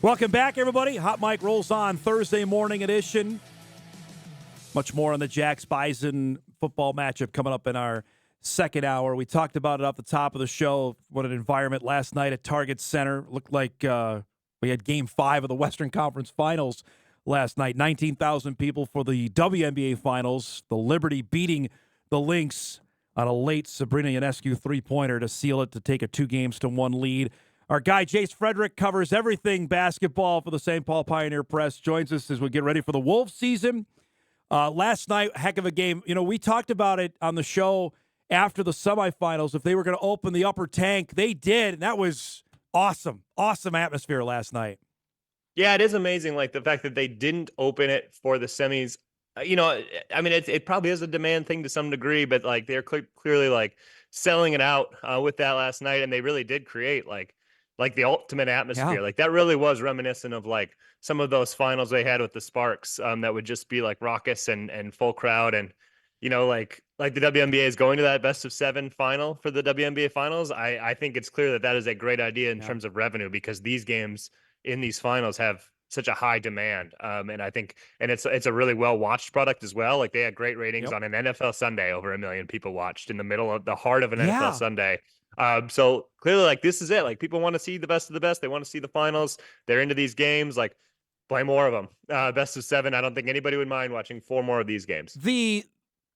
Welcome back, everybody. Hot Mic rolls on Thursday morning edition. Much more on the Jacks Bison football matchup coming up in our second hour. We talked about it off the top of the show. What an environment last night at Target Center. Looked like we had Game 5 of the Western Conference Finals last night. 19,000 people for the WNBA Finals. The Liberty beating the Lynx on a late Sabrina Ionescu three-pointer to seal it to take a 2-1 lead. Our guy, Jace Frederick, covers everything basketball for the St. Paul Pioneer Press, joins us as we get ready for the Wolves season. Last night, heck of a game. You know, we talked about it on the show after the semifinals. If they were going to open the upper tank, they did, and that was awesome. Awesome atmosphere last night. Yeah, it is amazing, like, the fact that they didn't open it for the semis. You know, I mean, it probably is a demand thing to some degree, but, like, they're clearly, like, selling it out with that last night, and they really did create, like the ultimate atmosphere. Yeah. Like, that really was reminiscent of, like, some of those finals they had with the Sparks that would just be, like, raucous and full crowd. And, you know, like the WNBA is going to that best-of-7 final for the WNBA Finals. I think it's clear that is a great idea in terms of revenue, because these games in these finals have such a high demand. And I think, and it's a really well-watched product as well. Like, they had great ratings on an NFL Sunday. Over 1 million people watched in the middle of the heart of an NFL Sunday. So clearly, like, this is it. Like, people want to see the best of the best. They want to see the finals. They're into these games. Like, play more of them. Best of 7. I don't think anybody would mind watching 4 more of these games.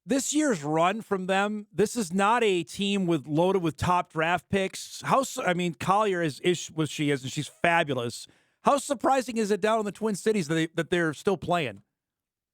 This year's run from them, this is not a team loaded with top draft picks. Collier is what she is, and she's fabulous. How surprising is it down in the Twin Cities that they're still playing?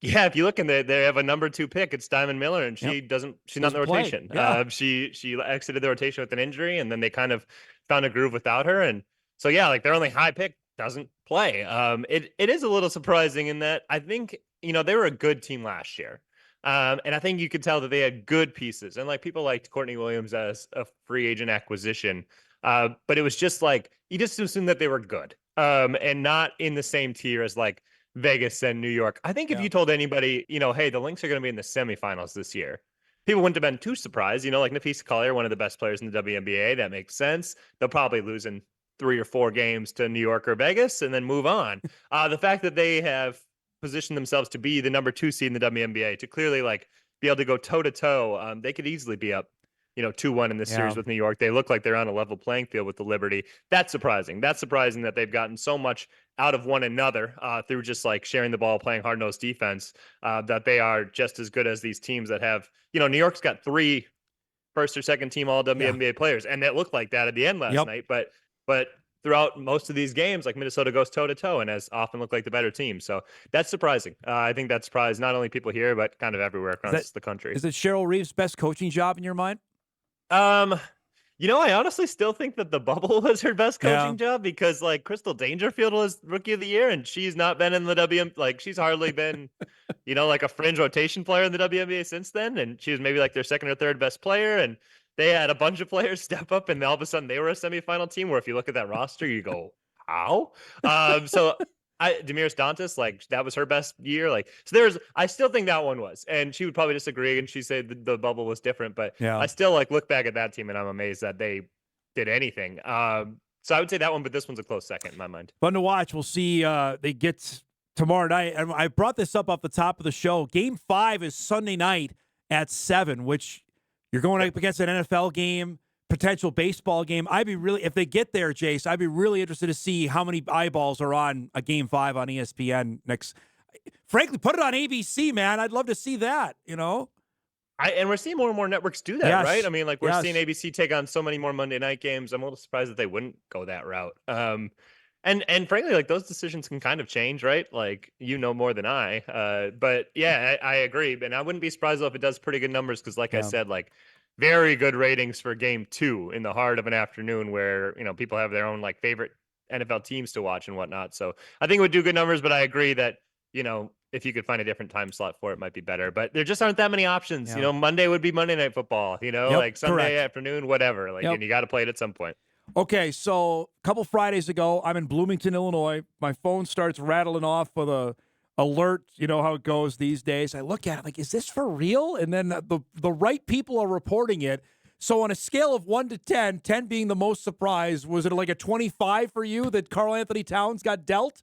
Yeah, if you look in they have a number 2 pick. It's Diamond Miller, and she's not in the rotation. Yeah. She exited the rotation with an injury, and then they kind of found a groove without her. And so, yeah, like, their only high pick doesn't play. It is a little surprising in that I think, you know, they were a good team last year. And I think you could tell that they had good pieces, and, like, people liked Courtney Williams as a free agent acquisition. But it was just like, you just assumed that they were good, and not in the same tier as, like, Vegas and New York. I think if you told anybody, you know, hey, the Lynx are going to be in the semifinals this year, people wouldn't have been too surprised. You know, like, Nafisa Collier, one of the best players in the WNBA, that makes sense. They'll probably lose in 3 or 4 games to New York or Vegas and then move on. The fact that they have positioned themselves to be the number 2 seed in the WNBA, to clearly, like, be able to go toe to toe, they could easily be up, you know, 2-1 in this series with New York. They look like they're on a level playing field with the Liberty. That's surprising. That's surprising that they've gotten so much out of one another through just, like, sharing the ball, playing hard-nosed defense, that they are just as good as these teams that have, you know, New York's got 3 first or second team all WNBA players, and it looked like that at the end last night. But throughout most of these games, like, Minnesota goes toe to toe and has often looked like the better team. So that's surprising. I think that surprised not only people here, but kind of everywhere across the country. Is it Cheryl Reeves' best coaching job in your mind? You know, I honestly still think that the bubble was her best coaching job, because, like, Crystal Dangerfield was Rookie of the Year, and she's not been in the like, she's hardly been, you know, like, a fringe rotation player in the WNBA since then. And she was maybe, like, their second or third best player, and they had a bunch of players step up, and all of a sudden they were a semifinal team, where if you look at that roster, you go, how? So Demiris Dantas, like, that was her best year. Like, so I still think that one was, and she would probably disagree, and she'd say the bubble was different, but I still, like, look back at that team, and I'm amazed that they did anything. So I would say that one, but this one's a close second in my mind. Fun to watch. We'll see. They get tomorrow night, and I brought this up off the top of the show. Game 5 is Sunday night at 7, which you're going up against an NFL game, potential baseball game. If they get there, Jace, I'd be really interested to see how many eyeballs are on a Game 5 on ESPN next. Frankly, put it on ABC, man. I'd love to see that, you know? And we're seeing more and more networks do that, right? I mean, like, we're seeing ABC take on so many more Monday night games. I'm a little surprised that they wouldn't go that route. And frankly, like, those decisions can kind of change, right? Like, you know more than I. But yeah, I agree. And I wouldn't be surprised though if it does pretty good numbers, because, like I said, like, very good ratings for Game 2 in the heart of an afternoon where, you know, people have their own, like, favorite NFL teams to watch and whatnot. So I think it would do good numbers, but I agree that, you know, if you could find a different time slot for it, might be better. But there just aren't that many options. You know, Monday would be Monday Night Football, you know, like Sunday afternoon, whatever. Like, and you got to play it at some point. Okay, so a couple Fridays ago, I'm in Bloomington, Illinois. My phone starts rattling off with a alert. You know how it goes these days. I look at it like, is this for real? And then the right people are reporting it. So on a scale of 1 to 10, 10 being the most surprised, was it like a 25 for you that Karl Anthony Towns got dealt?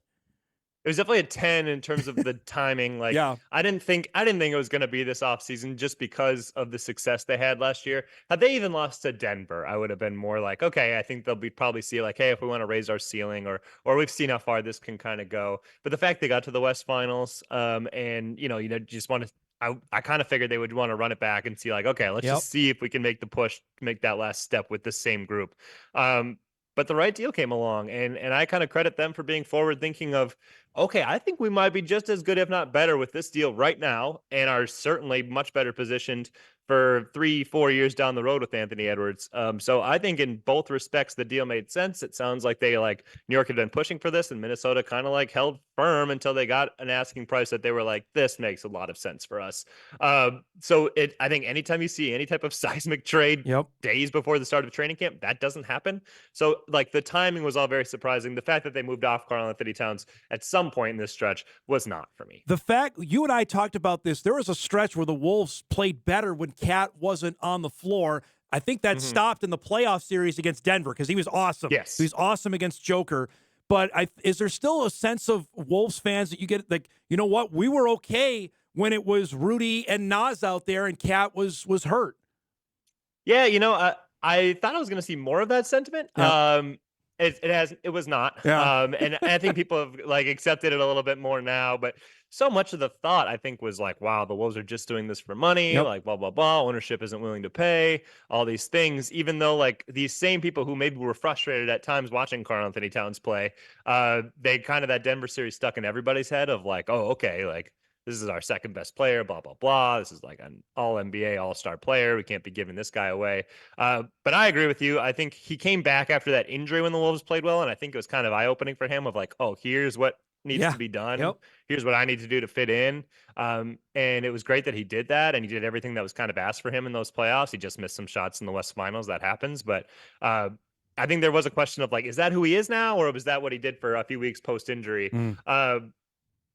It was definitely a 10 in terms of the timing. Like Yeah. I didn't think it was going to be this offseason just because of the success they had last year. Had they even lost to Denver, I would have been more like, okay, I think they'll be probably see like, hey, if we want to raise our ceiling, or we've seen how far this can kind of go. But the fact they got to the West Finals, and just want to. I kind of figured they would want to run it back and see like, okay, let's Yep. just see if we can make the push, make that last step with the same group. But the right deal came along, and I kind of credit them for being forward thinking of, okay, I think we might be just as good, if not better, with this deal right now, and are certainly much better positioned for 3-4 years down the road with Anthony Edwards. So I think in both respects, the deal made sense. It sounds like they like New York had been pushing for this, and Minnesota kind of like held firm until they got an asking price that they were like, this makes a lot of sense for us. I think anytime you see any type of seismic trade Yep. days before the start of training camp, that doesn't happen. So like the timing was all very surprising. The fact that they moved off Karl Anthony Towns at some point in this stretch was not for me. The fact you and I talked about this, there was a stretch where the Wolves played better when Cat wasn't on the floor. I think that stopped in the playoff series against Denver because he was awesome. Yes. He was awesome against Joker. But is there still a sense of Wolves fans that you get like, you know what, we were okay when it was Rudy and Nas out there and Cat was hurt? Yeah, I thought I was going to see more of that sentiment. Yep. It was not. Yeah. And I think people have like accepted it a little bit more now, but so much of the thought I think was like, wow, the Wolves are just doing this for money, Yep. like blah blah blah. Ownership isn't willing to pay all these things, even though like these same people who maybe were frustrated at times watching Karl Anthony Towns play, they kind of that Denver series stuck in everybody's head of like, oh, okay, like this is our second best player, blah, blah, blah. This is like an all NBA, all star player. We can't be giving this guy away. But I agree with you. I think he came back after that injury when the Wolves played well. And I think it was kind of eye opening for him of like, oh, here's what needs Yeah. to be done. Yep. Here's what I need to do to fit in. And it was great that he did that. And he did everything that was kind of asked for him in those playoffs. He just missed some shots in the West Finals. That happens. But I think there was a question of like, is that who he is now? Or was that what he did for a few weeks post injury?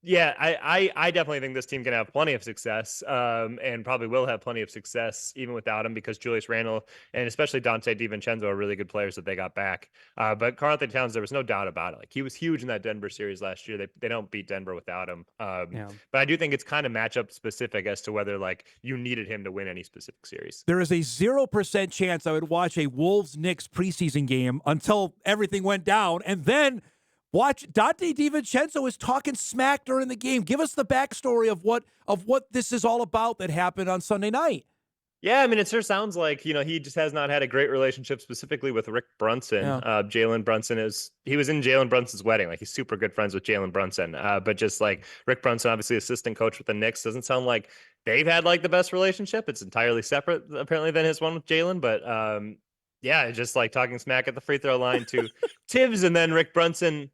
Yeah, I definitely think this team can have plenty of success, and probably will have plenty of success even without him because Julius Randle and especially Dante DiVincenzo are really good players that they got back. But Karl Anthony Towns, there was no doubt about it. Like he was huge in that Denver series last year. They don't beat Denver without him. Yeah. But I do think it's kind of matchup specific as to whether like you needed him to win any specific series. There is a 0% chance I would watch a Wolves-Knicks preseason game until everything went down, and then watch Dante DiVincenzo is talking smack during the game. Give us the backstory of what this is all about that happened on Sunday night. Yeah, I mean, it sure sounds like, he just has not had a great relationship specifically with Rick Brunson. Yeah. Jalen Brunson he was in Jalen Brunson's wedding. Like he's super good friends with Jalen Brunson. But just like Rick Brunson, obviously assistant coach with the Knicks, doesn't sound like they've had like the best relationship. It's entirely separate apparently than his one with Jalen. But yeah, just like talking smack at the free throw line to Tibbs, and then Rick Brunson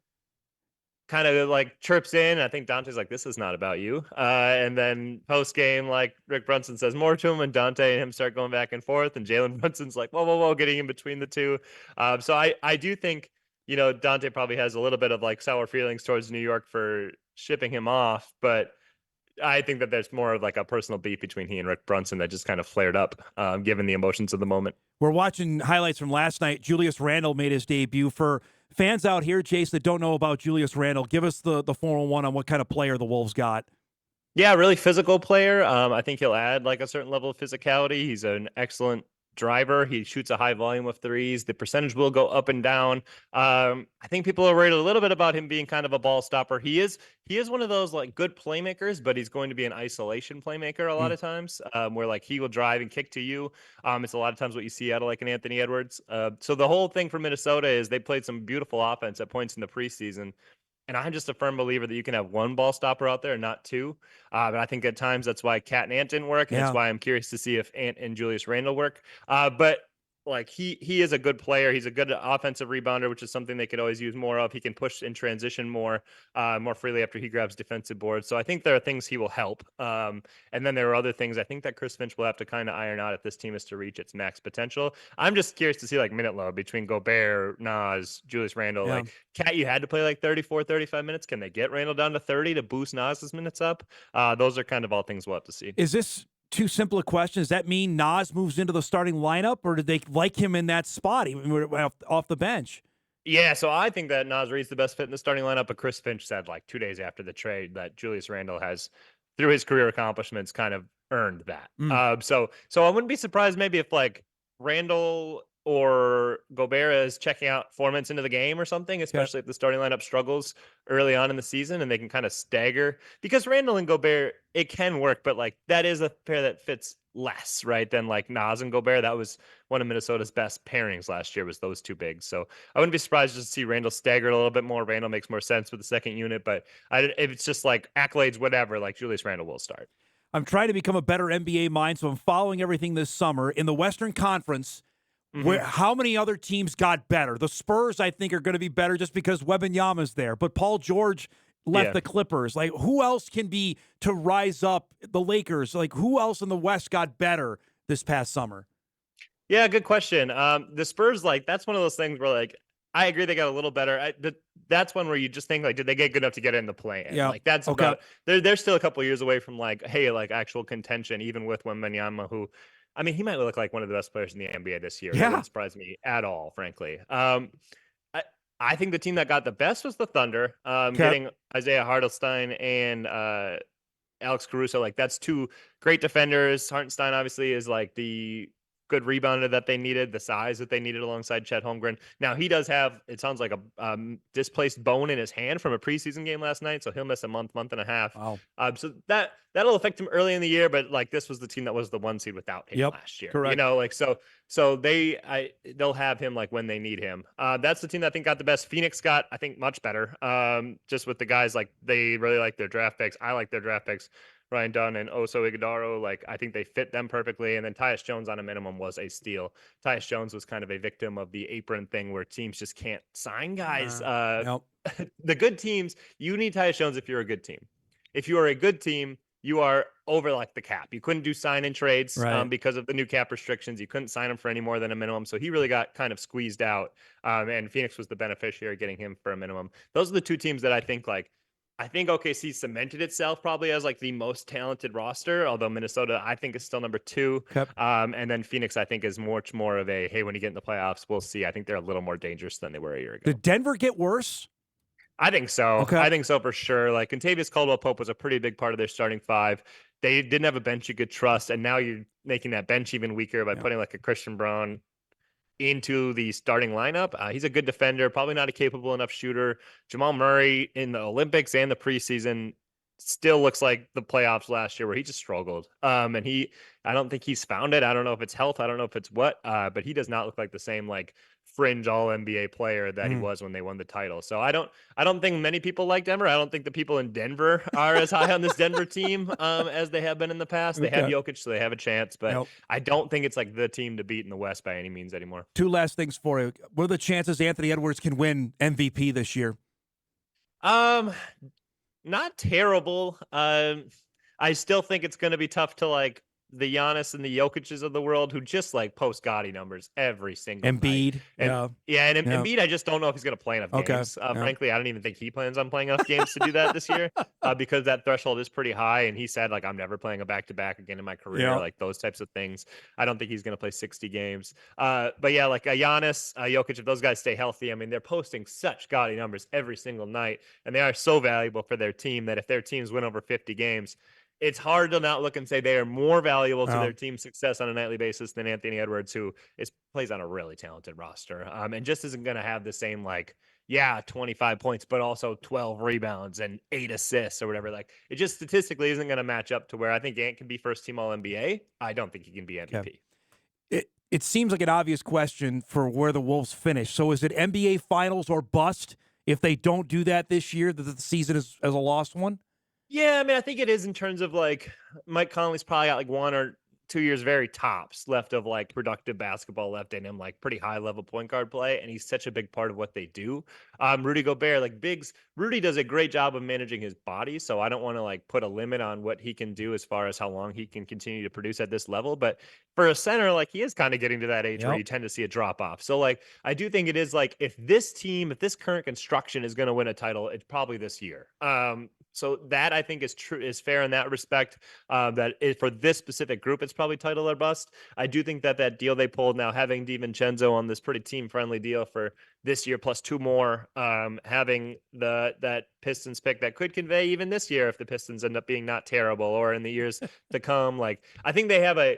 kind of like chirps in. I think Dante's like, this is not about you. And then post game, like Rick Brunson says more to him, and Dante and him start going back and forth. And Jalen Brunson's like, whoa, getting in between the two. So I do think, Dante probably has a little bit of like sour feelings towards New York for shipping him off. But I think that there's more of like a personal beef between he and Rick Brunson that just kind of flared up, given the emotions of the moment. We're watching highlights from last night. Julius Randle made his debut. For fans out here, Jace, that don't know about Julius Randle, give us the 401 on what kind of player the Wolves got. Yeah, really physical player. I think he'll add like a certain level of physicality. He's an excellent driver. He shoots a high volume of threes. The percentage will go up and down. I think people are worried a little bit about him being kind of a ball stopper. He is one of those like good playmakers, but he's going to be an isolation playmaker a lot of times, where like he will drive and kick to you. It's a lot of times what you see out of like an Anthony Edwards. So the whole thing for Minnesota is they played some beautiful offense at points in the preseason. And I'm just a firm believer that you can have one ball stopper out there, not two. But I think at times that's why Cat and Ant didn't work. And that's why I'm curious to see if Ant and Julius Randle work. But like he is a good player. He's a good offensive rebounder, which is something they could always use more of. He can push in transition more freely after he grabs defensive boards. So I think there are things he will help. And then there are other things I think that Chris Finch will have to kind of iron out if this team is to reach its max potential. I'm just curious to see like minute load between Gobert, Nas, Julius Randle. Yeah. Like Cat, you had to play like 34, 35 minutes. Can they get Randle down to 30 to boost Nas's minutes up? Those are kind of all things we'll have to see. Is this Too simple a question. Does that mean Nas moves into the starting lineup, or did they like him in that spot, even off the bench? Yeah, so I think that Nas Reed's the best fit in the starting lineup, but Chris Finch said like 2 days after the trade that Julius Randle has, through his career accomplishments, kind of earned that. Mm. So I wouldn't be surprised maybe if like Randle or Gobert is checking out 4 minutes into the game or something, especially if the starting lineup struggles early on in the season and they can kind of stagger, because Randle and Gobert, it can work, but like that is a pair that fits less, right, than like Nas and Gobert. That was one of Minnesota's best pairings last year, was those two bigs. So I wouldn't be surprised just to see Randle staggered a little bit more. Randle makes more sense with the second unit, but if it's just like accolades, whatever, like Julius Randle will start. I'm trying to become a better NBA mind, so I'm following everything this summer. In the Western Conference, how many other teams got better? The Spurs, I think, are going to be better just because Wembanyama's there, but Paul George left the Clippers. Like, who else can be to rise up? The Lakers, like, who else in the West got better this past summer? Yeah, good question. The Spurs, like, that's one of those things where, like, I agree they got a little better. That's one where you just think, like, did they get good enough to get in the play-in? Yeah. Like, that's about they're still a couple years away from, like, hey, like, actual contention, even with Wembanyama, who, I mean, he might look like one of the best players in the NBA this year. Yeah. That wouldn't surprise me at all, frankly. I think the team that got the best was the Thunder. Getting Isaiah Hartenstein and Alex Caruso, like, that's two great defenders. Hartenstein obviously is like the good rebounder that they needed, the size that they needed alongside Chet Holmgren. Now he does have, it sounds like a displaced bone in his hand from a preseason game last night, so he'll miss a month and a half. Wow. So that'll affect him early in the year, but like this was the team that was the 1 seed without him last year. Correct. You know, like so they'll have him like when they need him. That's the team that I think got the best. Phoenix got, I think, much better. Just with the guys, like, they really like their draft picks. I like their draft picks. Ryan Dunn and Oso Ighodaro, like, I think they fit them perfectly. And then Tyus Jones on a minimum was a steal. Tyus Jones was kind of a victim of the apron thing where teams just can't sign guys. The good teams, you need Tyus Jones if you're a good team. If you are a good team, you are over like the cap. You couldn't do sign-in trades because of the new cap restrictions. You couldn't sign him for any more than a minimum. So he really got kind of squeezed out. And Phoenix was the beneficiary getting him for a minimum. Those are the two teams that I think OKC cemented itself probably as like the most talented roster, although Minnesota, I think, is still number 2. And then Phoenix, I think, is much more of a, hey, when you get in the playoffs, we'll see. I think they're a little more dangerous than they were a year ago. Did Denver get worse? I think so. I think so for sure. Like, Kentavious Caldwell-Pope was a pretty big part of their starting five. They didn't have a bench you could trust, and now you're making that bench even weaker by putting like a Christian Braun into the starting lineup. He's a good defender, probably not a capable enough shooter. Jamal Murray in the Olympics and the preseason still looks like the playoffs last year where he just struggled. And I don't think he's found it. I don't know if it's health. I don't know if it's what, but he does not look like the same like fringe all NBA player that he was when they won the title. So I don't think many people like Denver. I don't think the people in Denver are as high on this Denver team as they have been in the past. They have Jokic, so they have a chance, but I don't think it's like the team to beat in the West by any means anymore. Two last things for you. What are the chances Anthony Edwards can win MVP this year? Not terrible. I still think it's going to be tough to like the Giannis and the Jokic's of the world who just like post gaudy numbers every single Embiid. night. Embiid, I just don't know if he's going to play enough games. Frankly, I don't even think he plans on playing enough games to do that this year because that threshold is pretty high. And he said, like, I'm never playing a back-to-back again in my career, like those types of things. I don't think he's going to play 60 games. But yeah, like Giannis, Jokic, if those guys stay healthy, I mean, they're posting such gaudy numbers every single night. And they are so valuable for their team that if their teams win over 50 games, it's hard to not look and say they are more valuable to their team's success on a nightly basis than Anthony Edwards, who plays on a really talented roster and just isn't going to have the same, 25 points, but also 12 rebounds and 8 assists or whatever. Like, it just statistically isn't going to match up to where I think Ant can be first team All NBA. I don't think he can be MVP. It seems like an obvious question for where the Wolves finish. So is it NBA Finals or bust if they don't do that this year, that the season is as a lost one? Yeah, I mean, I think it is in terms of like Mike Conley's probably got like 1 or 2 years very tops left of like productive basketball left in him, like pretty high level point guard play. And he's such a big part of what they do. Rudy Gobert, like bigs, Rudy does a great job of managing his body. So I don't want to like put a limit on what he can do as far as how long he can continue to produce at this level. But for a center, like he is kind of getting to that age where you tend to see a drop off. So like, I do think it is like if this current construction is going to win a title, it's probably this year. So that I think is true, is fair in that respect. For this specific group, it's probably title or bust. I do think that deal they pulled now, having DiVincenzo on this pretty team friendly deal for this year plus 2 more, having that Pistons pick that could convey even this year if the Pistons end up being not terrible or in the years to come. Like, I think they have a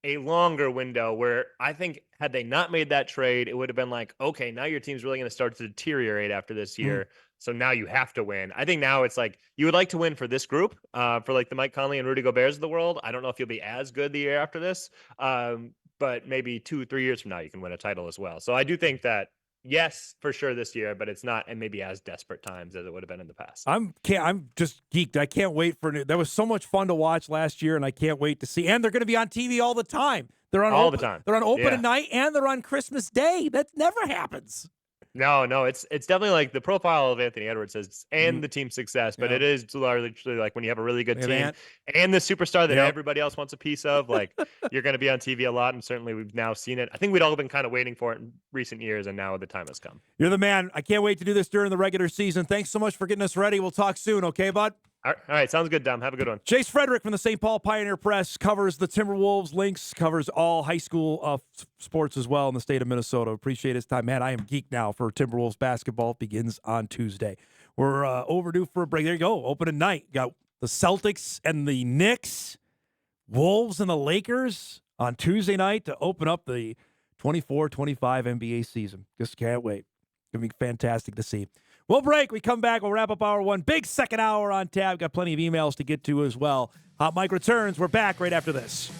longer window where I think had they not made that trade, it would have been like, okay, now your team's really going to start to deteriorate after this year. So now you have to win. I think now it's like you would like to win for this group, for like the Mike Conley and Rudy Gobert's of the world. I don't know if you'll be as good the year after this, but maybe 2-3 years from now you can win a title as well. So I do think that yes, for sure this year, but it's not, and maybe as desperate times as it would have been in the past. I'm just geeked. I can't wait for it. That was so much fun to watch last year, and I can't wait to see. And they're going to be on TV all the time. They're on all the time. They're on open at night, and they're on Christmas Day. That never happens. No, it's definitely like the profile of Anthony Edwards says, and the team's success, but it is largely like when you have a really good team and the superstar that everybody else wants a piece of, like you're going to be on TV a lot, and certainly we've now seen it. I think we'd all been kind of waiting for it in recent years, and now the time has come. You're the man. I can't wait to do this during the regular season. Thanks so much for getting us ready. We'll talk soon, okay, bud? All right, sounds good, Dom. Have a good one. Jace Frederick from the St. Paul Pioneer Press covers the Timberwolves, Lynx, covers all high school sports as well in the state of Minnesota. Appreciate his time. Man, I am geeked now for Timberwolves basketball. It begins on Tuesday. We're overdue for a break. There you go. Open at night. Got the Celtics and the Knicks, Wolves and the Lakers on Tuesday night to open up the 24-25 NBA season. Just can't wait. It's going to be fantastic to see. We'll break. We come back. We'll wrap up hour one. Big second hour on tap. Got plenty of emails to get to as well. Hot Mike returns. We're back right after this.